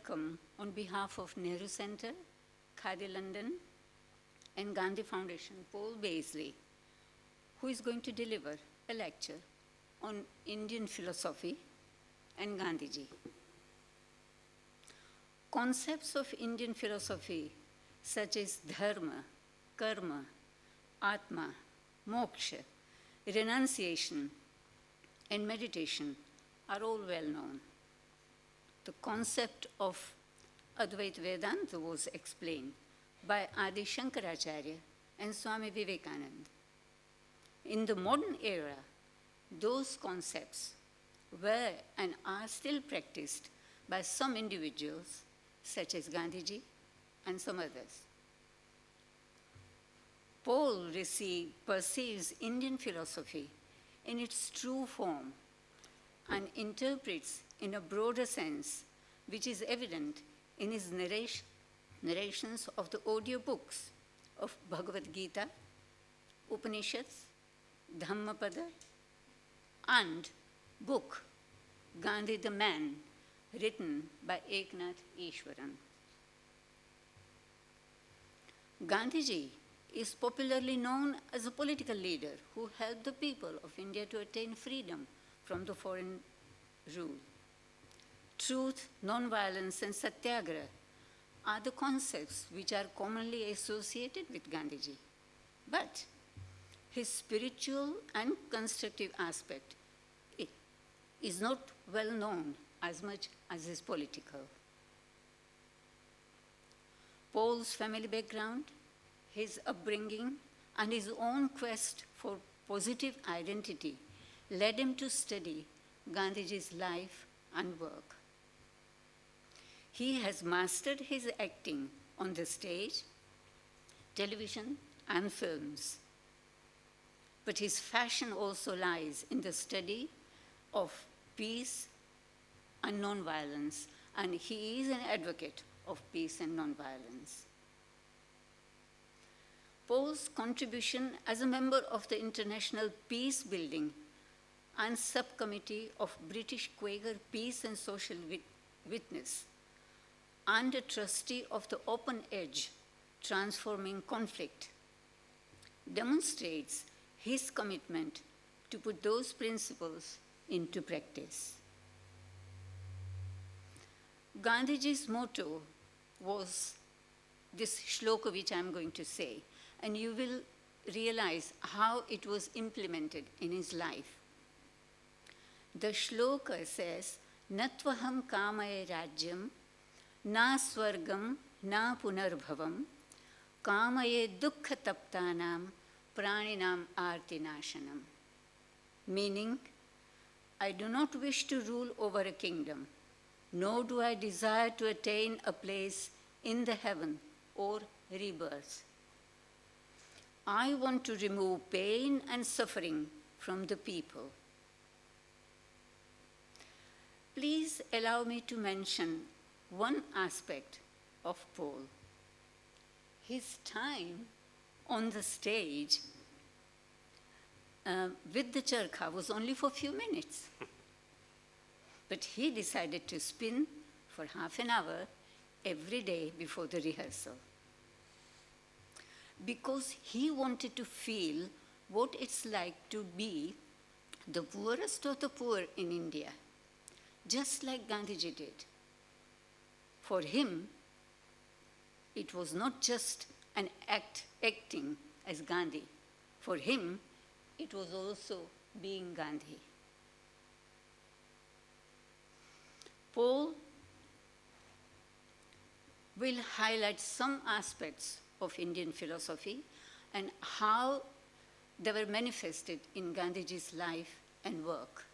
welcome on behalf of Nehru Center, Khadi London, and Gandhi Foundation, Paul Baisley, who is going to deliver a lecture on Indian philosophy and Gandhiji. Concepts of Indian philosophy such as dharma, karma, atma, moksha, renunciation, and meditation are all well known. The concept of Advaita Vedanta was explained by Adi Shankaracharya and Swami Vivekananda. In the modern era, those concepts were and are still practiced by some individuals, such as Gandhiji and some others. Paul perceives Indian philosophy in its true form and interprets in a broader sense, which is evident in his narrations of the audiobooks of Bhagavad Gita, Upanishads, Dhammapada, and book Gandhi the Man, written by Eknath Easwaran. Gandhiji is popularly known as a political leader who helped the people of India to attain freedom from the foreign rule. Truth, non-violence, and satyagraha are the concepts which are commonly associated with Gandhiji. But his spiritual and constructive aspect is not well known as much as his political. Paul's family background, his upbringing, and his own quest for positive identity led him to study Gandhiji's life and work. He has mastered his acting on the stage, television, and films. But his passion also lies in the study of peace and nonviolence, and he is an advocate of peace and nonviolence. Paul's contribution as a member of the International Peace Building and Subcommittee of British Quaker Peace and Social Witness, and a trustee of the Open Edge Transforming Conflict, demonstrates his commitment to put those principles into practice. Gandhiji's motto was this shloka which I'm going to say, and you will realize how it was implemented in his life. The shloka says, Natvaham kamaye rajyam, na swargam, na punarbhavam, kamaye dukkha taptanam, praninam artinashanam. Meaning, I do not wish to rule over a kingdom, nor do I desire to attain a place in the heaven or rebirth. I want to remove pain and suffering from the people. Please allow me to mention one aspect of Paul. His time on the stage with the charkha was only for a few minutes. But he decided to spin for half an hour every day before the rehearsal, because he wanted to feel what it's like to be the poorest of the poor in India, just like Gandhiji did. For him, it was not just an acting as Gandhi. For him, it was also being Gandhi. Paul will highlight some aspects of Indian philosophy and how they were manifested in Gandhiji's life and work.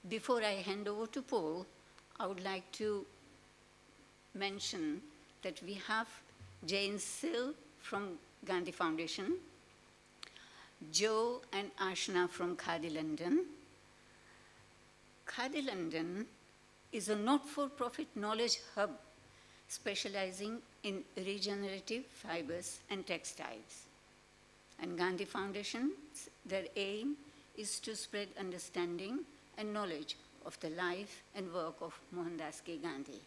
Before I hand over to Paul, I would like to mention that we have Jane Sill from Gandhi Foundation, Joe and Ashna from Khadi London. Khadi London is a not-for-profit knowledge hub specializing in regenerative fibers and textiles. And Gandhi Foundation, their aim is to spread understanding and knowledge of the life and work of Mohandas K. Gandhi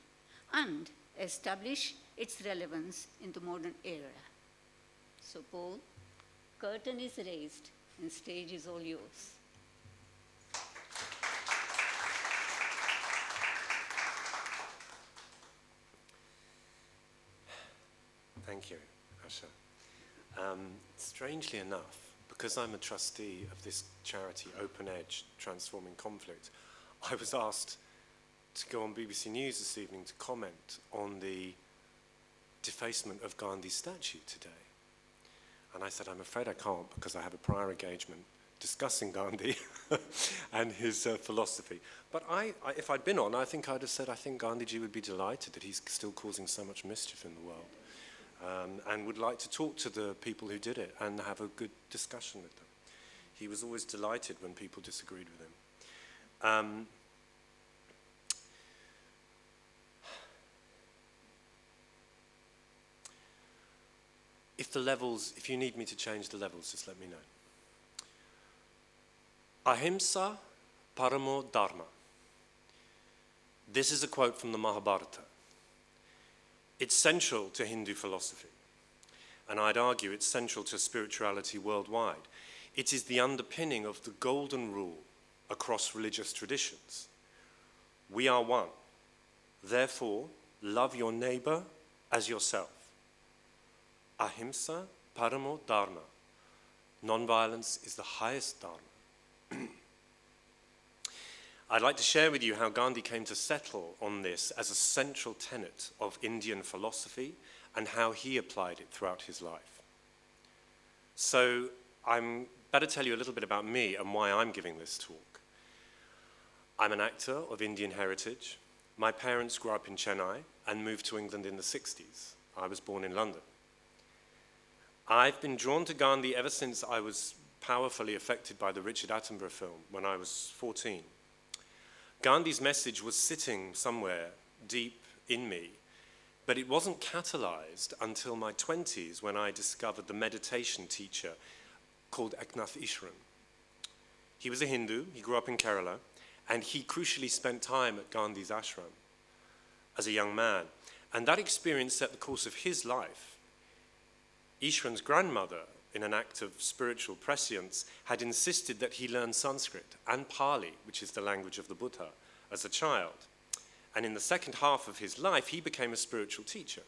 and establish its relevance in the modern era. So, Paul, curtain is raised and stage is all yours. Thank you, Asha. Strangely enough, because I'm a trustee of this charity, Open Edge, Transforming Conflict, I was asked to go on BBC News this evening to comment on the defacement of Gandhi's statue today. And I said, I'm afraid I can't because I have a prior engagement discussing Gandhi and his philosophy. But if I'd been on, I think I'd have said, I think Gandhiji would be delighted that he's still causing so much mischief in the world, and would like to talk to the people who did it and have a good discussion with them. He was always delighted when people disagreed with him. If you need me to change the levels, just let me know. Ahimsa paramo dharma. This is a quote from the Mahabharata. It's central to Hindu philosophy, and I'd argue it's central to spirituality worldwide. It is the underpinning of the golden rule across religious traditions. We are one. Therefore, love your neighbor as yourself. Ahimsa paramo dharma. Non-violence is the highest dharma. I'd like to share with you how Gandhi came to settle on this as a central tenet of Indian philosophy and how he applied it throughout his life. So I'm better tell you a little bit about me and why I'm giving this talk. I'm an actor of Indian heritage. My parents grew up in Chennai and moved to England in the 60s. I was born in London. I've been drawn to Gandhi ever since I was powerfully affected by the Richard Attenborough film when I was 14. Gandhi's message was sitting somewhere deep in me, but it wasn't catalyzed until my 20s when I discovered the meditation teacher called Eknath Easwaran. He was a Hindu, he grew up in Kerala, and he crucially spent time at Gandhi's ashram as a young man. And that experience set the course of his life. Easwaran's grandmother, in an act of spiritual prescience, had insisted that he learn Sanskrit and Pali, which is the language of the Buddha, as a child. And in the second half of his life, he became a spiritual teacher.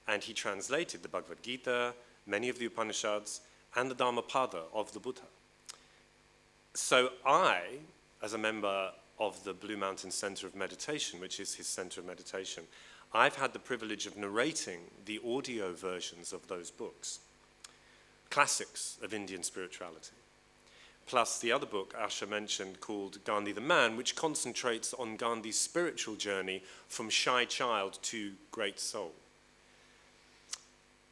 And he translated the Bhagavad Gita, many of the Upanishads, and the Dhammapada of the Buddha. So I, as a member of the Blue Mountain Center of Meditation, which is his center of meditation, I've had the privilege of narrating the audio versions of those books, classics of Indian spirituality, plus the other book Asha mentioned called Gandhi the Man, which concentrates on Gandhi's spiritual journey from shy child to great soul.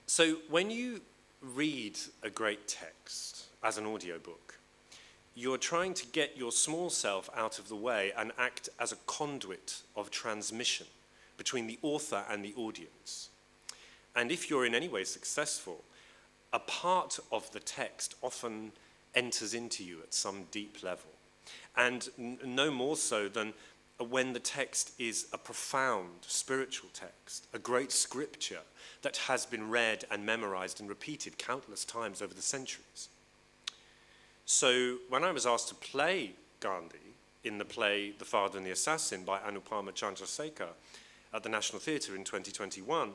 So when you read a great text as an audiobook, you're trying to get your small self out of the way and act as a conduit of transmission between the author and the audience. And if you're in any way successful, a part of the text often enters into you at some deep level. And no more so than when the text is a profound spiritual text, a great scripture that has been read and memorized and repeated countless times over the centuries. So when I was asked to play Gandhi in the play The Father and the Assassin by Anupama Chandrasekhar at the National Theatre in 2021,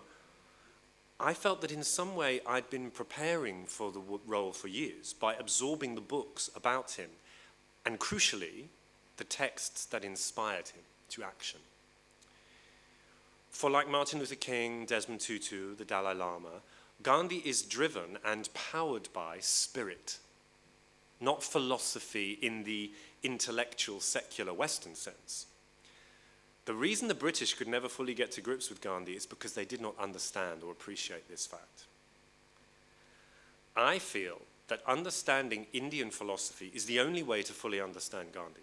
I felt that in some way I'd been preparing for the role for years by absorbing the books about him and, crucially, the texts that inspired him to action. For like Martin Luther King, Desmond Tutu, the Dalai Lama, Gandhi is driven and powered by spirit, not philosophy in the intellectual, secular Western sense. The reason the British could never fully get to grips with Gandhi is because they did not understand or appreciate this fact. I feel that understanding Indian philosophy is the only way to fully understand Gandhi,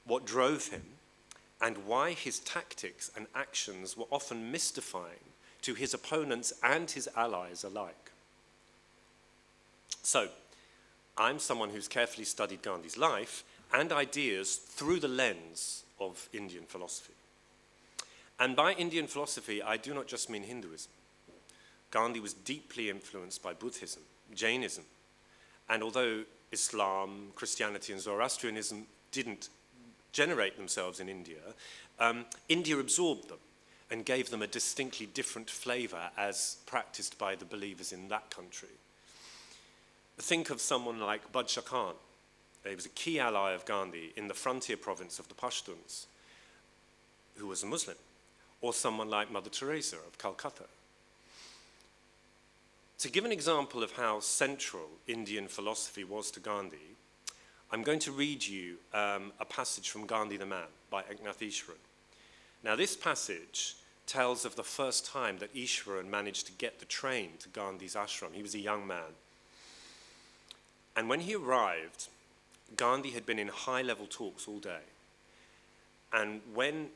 what drove him, and why his tactics and actions were often mystifying to his opponents and his allies alike. So, I'm someone who's carefully studied Gandhi's life and ideas through the lens of Indian philosophy. And by Indian philosophy, I do not just mean Hinduism. Gandhi was deeply influenced by Buddhism, Jainism, and although Islam, Christianity, and Zoroastrianism didn't generate themselves in India, India absorbed them and gave them a distinctly different flavor as practiced by the believers in that country. Think of someone like Badshah Khan. He was a key ally of Gandhi in the frontier province of the Pashtuns, who was a Muslim, or someone like Mother Teresa of Calcutta. To give an example of how central Indian philosophy was to Gandhi, I'm going to read you a passage from Gandhi the Man by Eknath Easwaran. Now, this passage tells of the first time that Easwaran managed to get the train to Gandhi's ashram. He was a young man. And when he arrived, Gandhi had been in high-level talks all day. And when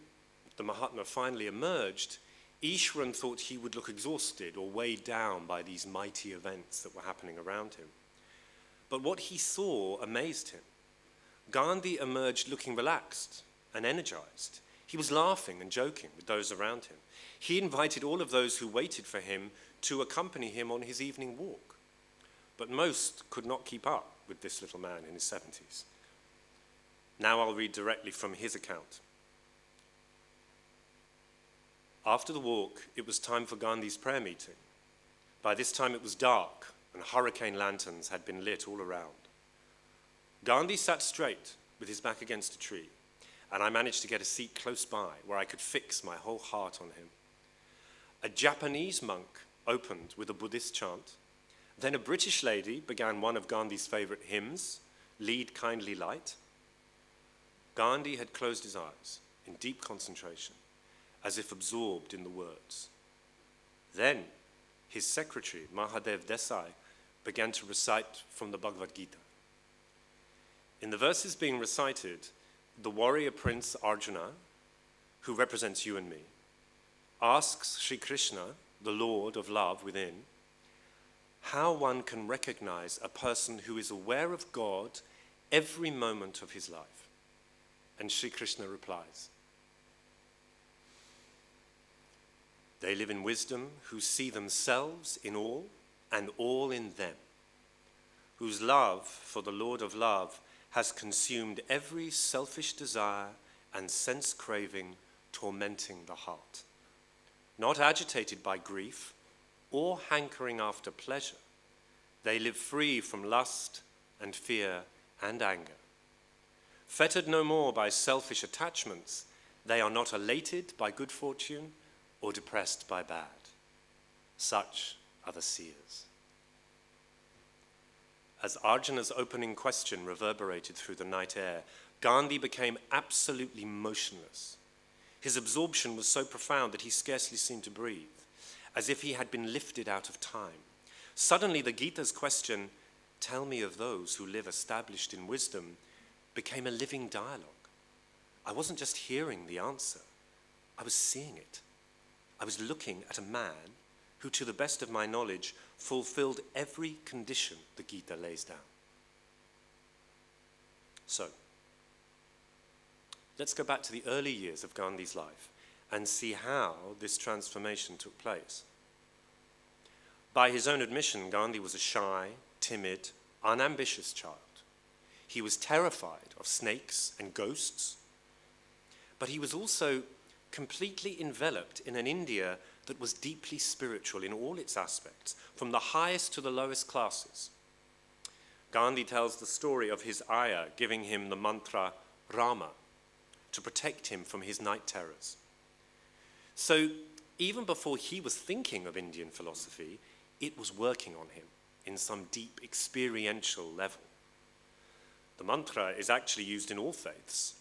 the Mahatma finally emerged, Easwaran thought he would look exhausted or weighed down by these mighty events that were happening around him. But what he saw amazed him. Gandhi emerged looking relaxed and energized. He was laughing and joking with those around him. He invited all of those who waited for him to accompany him on his evening walk. But most could not keep up with this little man in his 70s. Now I'll read directly from his account. After the walk, it was time for Gandhi's prayer meeting. By this time it was dark, and hurricane lanterns had been lit all around. Gandhi sat straight with his back against a tree, and I managed to get a seat close by where I could fix my whole heart on him. A Japanese monk opened with a Buddhist chant. Then a British lady began one of Gandhi's favorite hymns, Lead Kindly Light. Gandhi had closed his eyes in deep concentration, as if absorbed in the words. Then his secretary, Mahadev Desai, began to recite from the Bhagavad Gita. In the verses being recited, the warrior prince Arjuna, who represents you and me, asks Sri Krishna, the Lord of love within, how one can recognize a person who is aware of God every moment of his life. And Sri Krishna replies, they live in wisdom who see themselves in all and all in them, whose love for the Lord of love has consumed every selfish desire and sense craving tormenting the heart. Not agitated by grief or hankering after pleasure, they live free from lust and fear and anger. Fettered no more by selfish attachments, they are not elated by good fortune or depressed by bad. Such are the seers. As Arjuna's opening question reverberated through the night air, Gandhi became absolutely motionless. His absorption was so profound that he scarcely seemed to breathe, as if he had been lifted out of time. Suddenly, the Gita's question, tell me of those who live established in wisdom, became a living dialogue. I wasn't just hearing the answer, I was seeing it. I was looking at a man who, to the best of my knowledge, fulfilled every condition the Gita lays down. So, let's go back to the early years of Gandhi's life and see how this transformation took place. By his own admission, Gandhi was a shy, timid, unambitious child. He was terrified of snakes and ghosts, but he was also completely enveloped in an India that was deeply spiritual in all its aspects, from the highest to the lowest classes. Gandhi tells the story of his ayah giving him the mantra Rama to protect him from his night terrors. So even before he was thinking of Indian philosophy, it was working on him in some deep experiential level. The mantra is actually used in all faiths.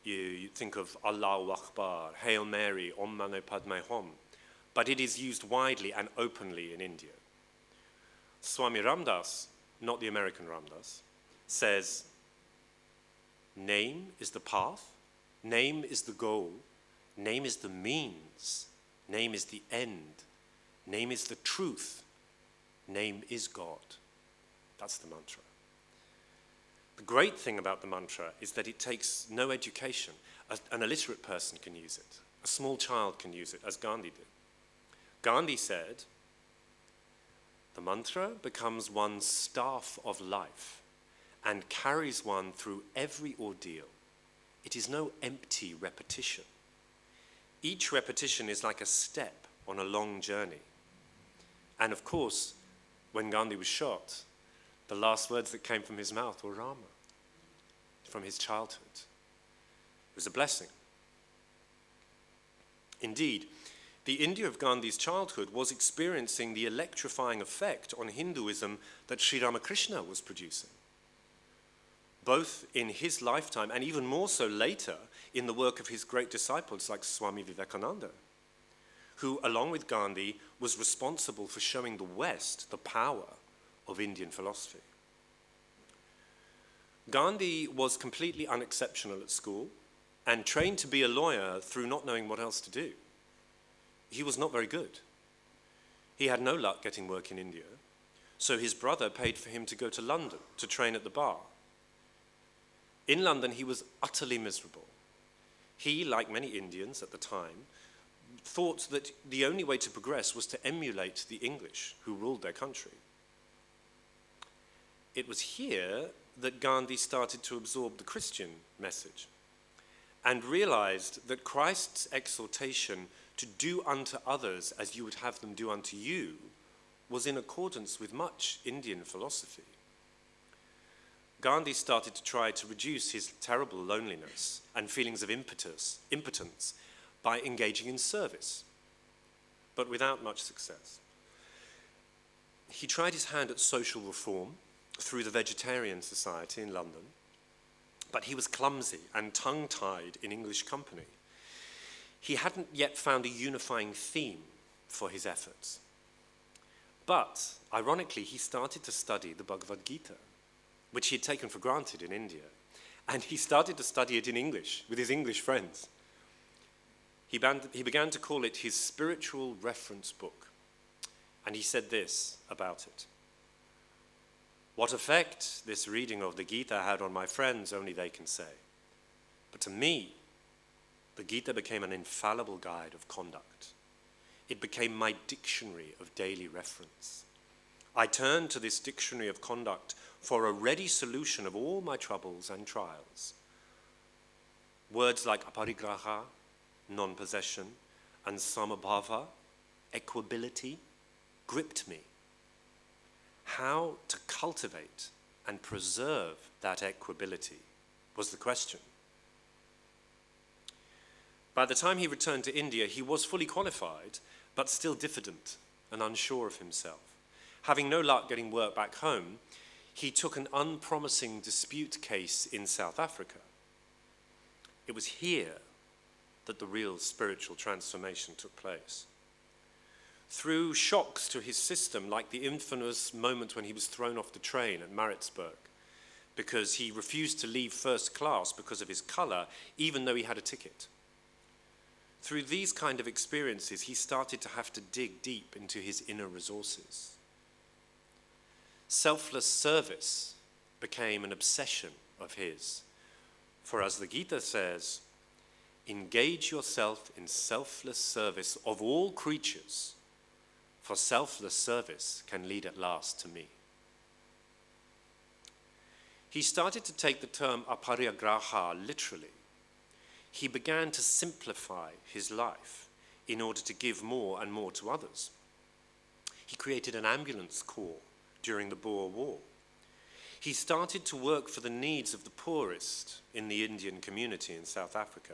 You think of Allahu Akbar, Hail Mary, Om Mani Padme Hum, but it is used widely and openly in India. Swami Ramdas, not the American Ramdas, says, name is the path, name is the goal, name is the means, name is the end, name is the truth, name is God. That's the mantra. The great thing about the mantra is that it takes no education. An illiterate person can use it. A small child can use it, as Gandhi did. Gandhi said, the mantra becomes one's staff of life and carries one through every ordeal. It is no empty repetition. Each repetition is like a step on a long journey. And of course, when Gandhi was shot, the last words that came from his mouth were Rama, from his childhood. It was a blessing. Indeed, the India of Gandhi's childhood was experiencing the electrifying effect on Hinduism that Sri Ramakrishna was producing, both in his lifetime and even more so later in the work of his great disciples like Swami Vivekananda, who, along with Gandhi, was responsible for showing the West the power of Indian philosophy. Gandhi was completely unexceptional at school and trained to be a lawyer through not knowing what else to do. He was not very good. He had no luck getting work in India, so his brother paid for him to go to London to train at the bar. In London, he was utterly miserable. He, like many Indians at the time, thought that the only way to progress was to emulate the English who ruled their country. It was here that Gandhi started to absorb the Christian message and realized that Christ's exhortation to do unto others as you would have them do unto you was in accordance with much Indian philosophy. Gandhi started to try to reduce his terrible loneliness and feelings of impotence by engaging in service, but without much success. He tried his hand at social reform through the Vegetarian Society in London, but he was clumsy and tongue-tied in English company. He hadn't yet found a unifying theme for his efforts. But, ironically, he started to study the Bhagavad Gita, which he had taken for granted in India, and he started to study it in English with his English friends. He began to call it his spiritual reference book, and he said this about it: "What effect this reading of the Gita had on my friends, only they can say. But to me, the Gita became an infallible guide of conduct. It became my dictionary of daily reference. I turned to this dictionary of conduct for a ready solution of all my troubles and trials. Words like aparigraha, non-possession, and samabhava, equability, gripped me. How to cultivate and preserve that equability was the question. By the time he returned to India, he was fully qualified, but still diffident and unsure of himself. Having no luck getting work back home, he took an unpromising dispute case in South Africa. It was here that the real spiritual transformation took place. Through shocks to his system, like the infamous moment when he was thrown off the train at Maritzburg because he refused to leave first class because of his color, even though he had a ticket. Through these kind of experiences, he started to have to dig deep into his inner resources. Selfless service became an obsession of his. For as the Gita says, engage yourself in selfless service of all creatures, for selfless service can lead at last to me. He started to take the term aparigraha literally. He began to simplify his life in order to give more and more to others. He created an ambulance corps during the Boer War. He started to work for the needs of the poorest in the Indian community in South Africa.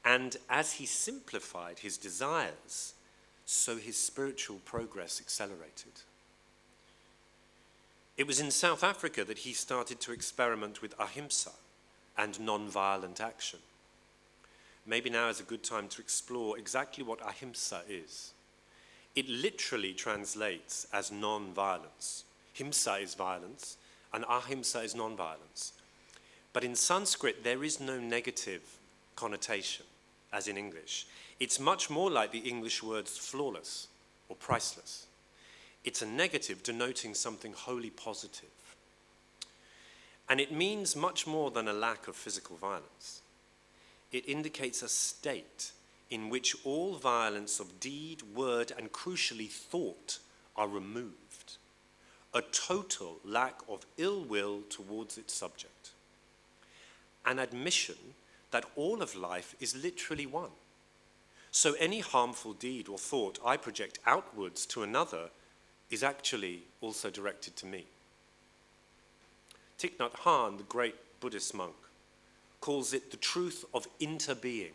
And as he simplified his desires, so his spiritual progress accelerated. It was in South Africa that he started to experiment with ahimsa and non-violent action. Maybe now is a good time to explore exactly what ahimsa is. It literally translates as non-violence. Himsa is violence, and ahimsa is non-violence. But in Sanskrit, there is no negative connotation, as in English. It's much more like the English words flawless or priceless. It's a negative denoting something wholly positive. And it means much more than a lack of physical violence. it indicates a state in which all violence of deed, word, and crucially thought are removed. A total lack of ill will towards its subject. An admission that all of life is literally one. So any harmful deed or thought I project outwards to another is actually also directed to me. Thich Nhat Hanh, the great Buddhist monk, calls it the truth of interbeing.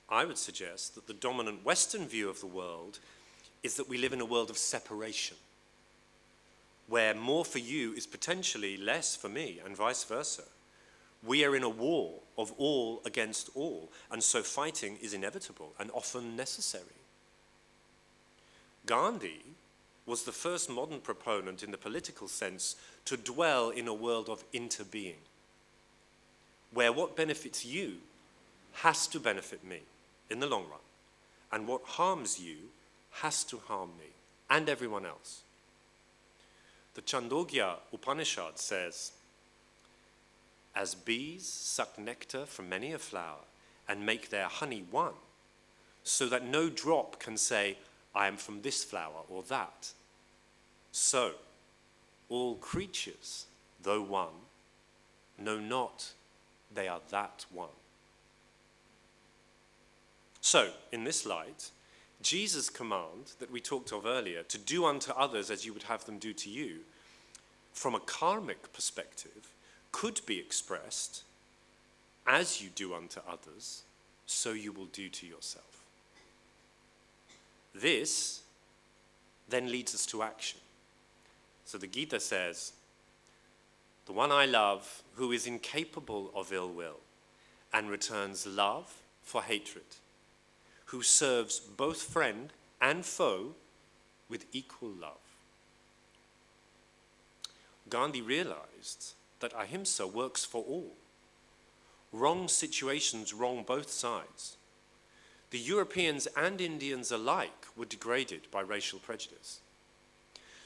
I would suggest that the dominant Western view of the world is that we live in a world of separation, where more for you is potentially less for me, and vice versa. We are in a war of all against all, and so fighting is inevitable and often necessary. Gandhi was the first modern proponent in the political sense to dwell in a world of interbeing, where what benefits you has to benefit me in the long run, and what harms you has to harm me and everyone else. The Chandogya Upanishad says, as bees suck nectar from many a flower and make their honey one, so that no drop can say, I am from this flower or that, so all creatures, though one, know not they are that one. So, in this light, Jesus' command that we talked of earlier, to do unto others as you would have them do to you, from a karmic perspective, could be expressed, as you do unto others, so you will do to yourself. This then leads us to action. So the Gita says, the one I love who is incapable of ill will and returns love for hatred, who serves both friend and foe with equal love. Gandhi realized that ahimsa works for all. Wrong situations wrong both sides. The Europeans and Indians alike were degraded by racial prejudice.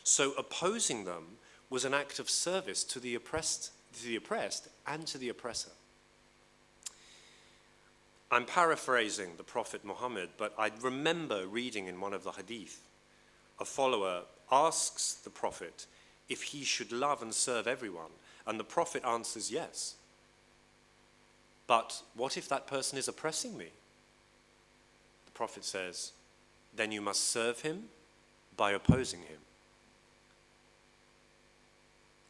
So opposing them was an act of service to the oppressed and to the oppressor. I'm paraphrasing the Prophet Muhammad, but I remember reading in one of the hadith, a follower asks the Prophet if he should love and serve everyone, and the Prophet answers yes. But what if that person is oppressing me? The Prophet says, then you must serve him by opposing him.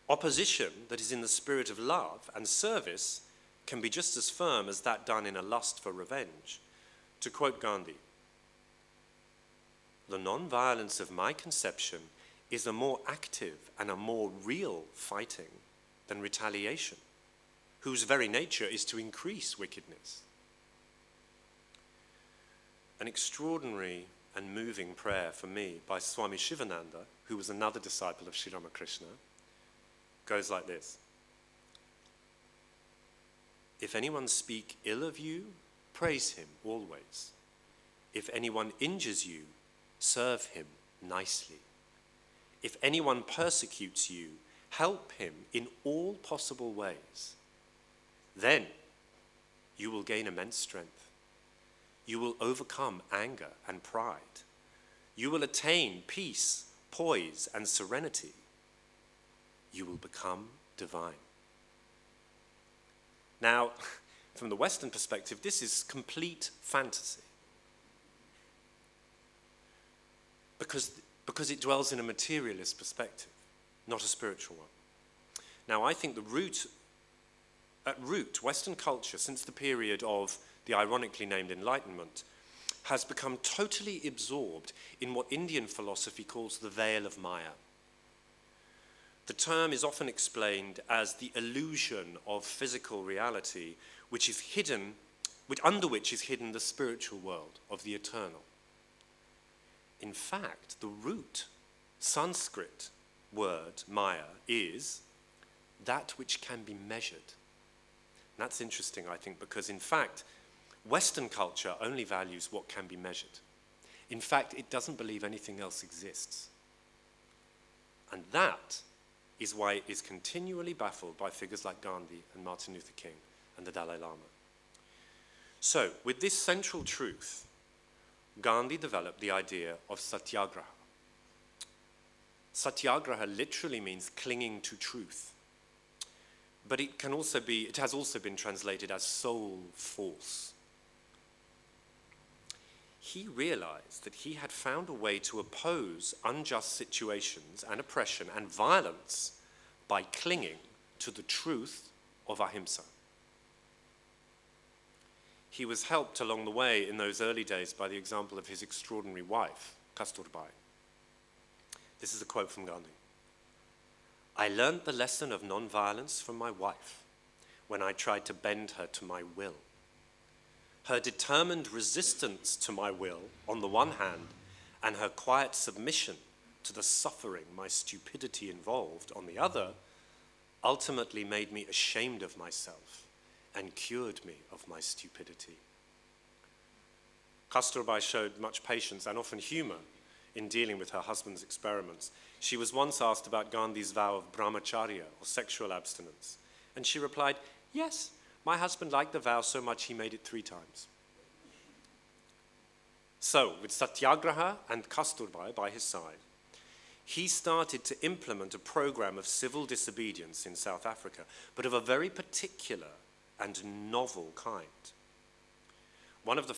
Opposition that is in the spirit of love and service can be just as firm as that done in a lust for revenge. To quote Gandhi, the non-violence of my conception is a more active and a more real fighting than retaliation, whose very nature is to increase wickedness. An extraordinary and moving prayer for me by Swami Shivananda, who was another disciple of Sri Ramakrishna, goes like this. If anyone speak ill of you, praise him always. If anyone injures you, serve him nicely. If anyone persecutes you, help him in all possible ways. Then you will gain immense strength. You will overcome anger and pride. You will attain peace, poise, and serenity. You will become divine. Now, from the Western perspective, this is complete fantasy. Because it dwells in a materialist perspective, not a spiritual one. Now, I think at root, Western culture, since the period of the ironically named Enlightenment, has become totally absorbed in what Indian philosophy calls the veil of Maya. The term is often explained as the illusion of physical reality, under which is hidden the spiritual world of the eternal. In fact, the root Sanskrit word, Maya, is that which can be measured. And that's interesting, I think, because in fact, Western culture only values what can be measured. In fact, it doesn't believe anything else exists. And that is why it is continually baffled by figures like Gandhi and Martin Luther King and the Dalai Lama. So, with this central truth, Gandhi developed the idea of satyagraha. Satyagraha literally means clinging to truth, but it has also been translated as soul force. He realized that he had found a way to oppose unjust situations and oppression and violence by clinging to the truth of ahimsa. He was helped along the way in those early days by the example of his extraordinary wife, Kasturbai. This is a quote from Gandhi. "I learned the lesson of non-violence from my wife when I tried to bend her to my will. Her determined resistance to my will, on the one hand, and her quiet submission to the suffering my stupidity involved, on the other, ultimately made me ashamed of myself and cured me of my stupidity." Kasturbai showed much patience and often humor in dealing with her husband's experiments. She was once asked about Gandhi's vow of brahmacharya, or sexual abstinence, and she replied, "Yes, my husband liked the vow so much he made it 3 times. So, with Satyagraha and Kasturbai by his side, he started to implement a program of civil disobedience in South Africa, but of a very particular and novel kind. One of the